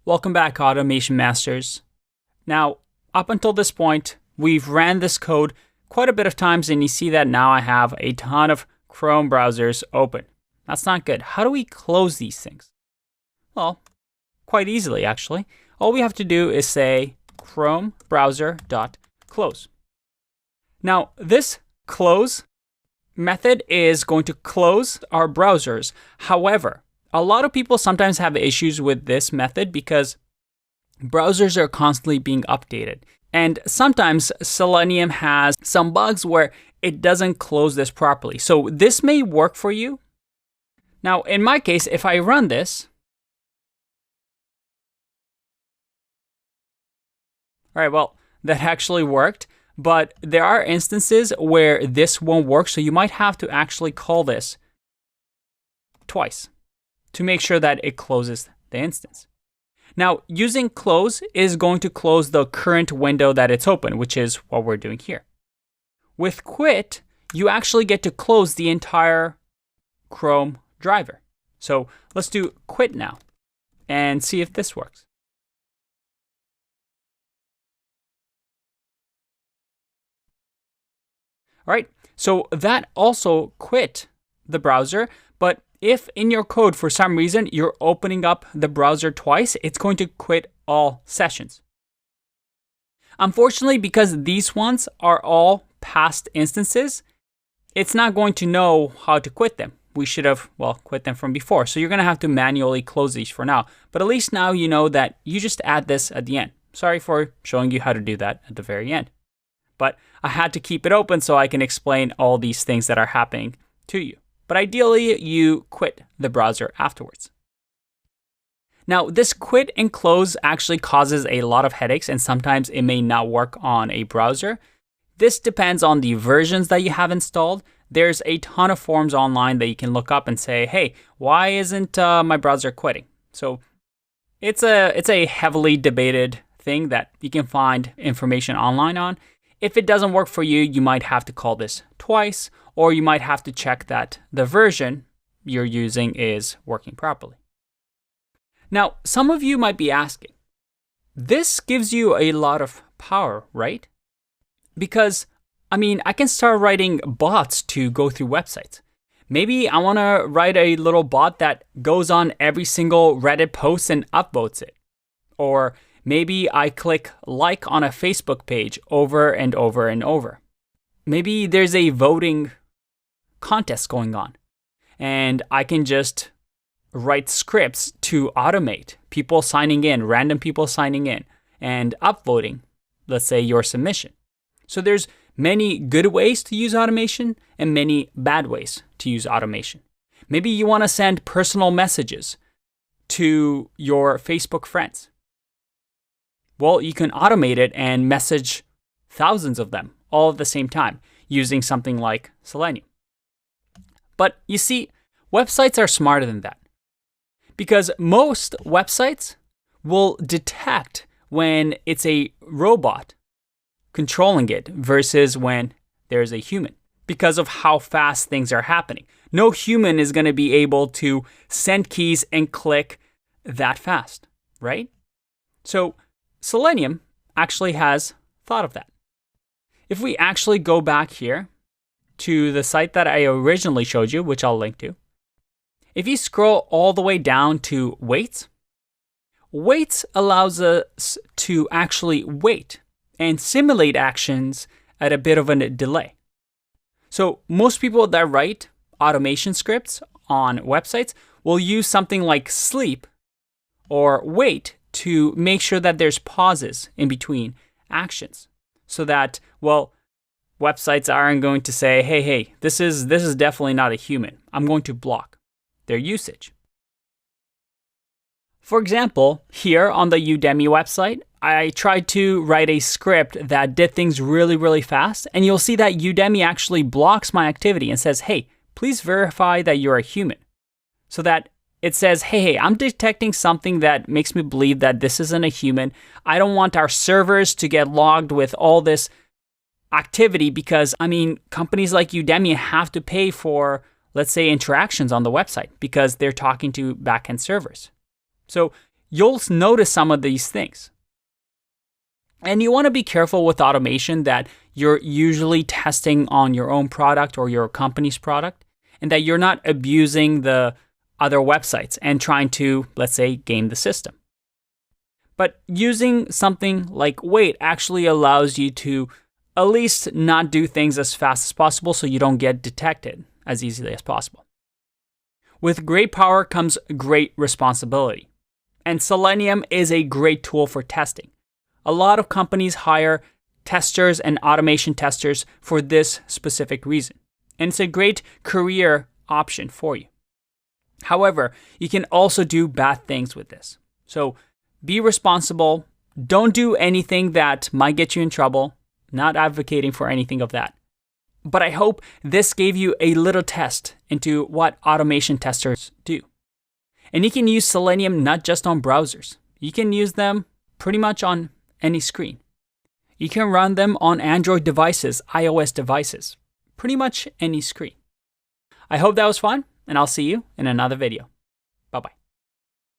Welcome back, Automation Masters. Now, up until this point, we've ran this code quite a bit of times, and you see that now I have a ton of Chrome browsers open. That's not good. How do we close these things? Well, quite easily, actually. All we have to do is say Chrome browser.close. Now, this close method is going to close our browsers. However, a lot of people sometimes have issues with this method because browsers are constantly being updated. And sometimes Selenium has some bugs where it doesn't close this properly. So this may work for you. Now, in my case, if I run this, all right, well, that actually worked. But there are instances where this won't work. So you might have to actually call this twice to make sure that it closes the instance. Now, using close is going to close the current window that it's open, which is what we're doing here. With quit, you actually get to close the entire Chrome driver. So let's do quit now and see if this works. All right, so that also quit the browser, but if in your code, for some reason, you're opening up the browser twice, it's going to quit all sessions. Unfortunately, because these ones are all past instances, it's not going to know how to quit them. We should have, quit them from before. So you're going to have to manually close these for now. But at least now you know that you just add this at the end. Sorry for showing you how to do that at the very end. But I had to keep it open so I can explain all these things that are happening to you. But ideally, you quit the browser afterwards. Now, this quit and close actually causes a lot of headaches, and sometimes it may not work on a browser. This depends on the versions that you have installed. There's a ton of forums online that you can look up and say, hey, why isn't my browser quitting? So it's a heavily debated thing that you can find information online on. If it doesn't work for you, you might have to call this twice, or you might have to check that the version you're using is working properly. Now, some of you might be asking, this gives you a lot of power, right? Because, I can start writing bots to go through websites. Maybe I want to write a little bot that goes on every single Reddit post and upvotes it. Or maybe I click like on a Facebook page over and over and over. Maybe there's a voting contest going on, and I can just write scripts to automate people signing in, random people signing in, and upvoting, let's say, your submission. So there's many good ways to use automation and many bad ways to use automation. Maybe you want to send personal messages to your Facebook friends. Well, you can automate it and message thousands of them all at the same time using something like Selenium. But you see, websites are smarter than that. Because most websites will detect when it's a robot controlling it versus when there's a human, because of how fast things are happening. No human is going to be able to send keys and click that fast, right? So Selenium actually has thought of that. If we actually go back here to the site that I originally showed you, which I'll link to, if you scroll all the way down to waits, waits allows us to actually wait and simulate actions at a bit of a delay. So most people that write automation scripts on websites will use something like sleep or wait to make sure that there's pauses in between actions so that, websites aren't going to say, hey, this is definitely not a human. I'm going to block their usage. For example, here on the Udemy website, I tried to write a script that did things really, really fast, and you'll see that Udemy actually blocks my activity and says, hey, please verify that you're a human. So that it says, hey, I'm detecting something that makes me believe that this isn't a human. I don't want our servers to get logged with all this activity because, companies like Udemy have to pay for, let's say, interactions on the website because they're talking to backend servers. So you'll notice some of these things. And you want to be careful with automation that you're usually testing on your own product or your company's product, and that you're not abusing the other websites and trying to, let's say, game the system. But using something like Wait actually allows you to at least not do things as fast as possible so you don't get detected as easily as possible. With great power comes great responsibility. And Selenium is a great tool for testing. A lot of companies hire testers and automation testers for this specific reason. And it's a great career option for you. However, you can also do bad things with this. So be responsible. Don't do anything that might get you in trouble. Not advocating for anything of that. But I hope this gave you a little test into what automation testers do. And you can use Selenium not just on browsers. You can use them pretty much on any screen. You can run them on Android devices, iOS devices, pretty much any screen. I hope that was fun, and I'll see you in another video. Bye-bye.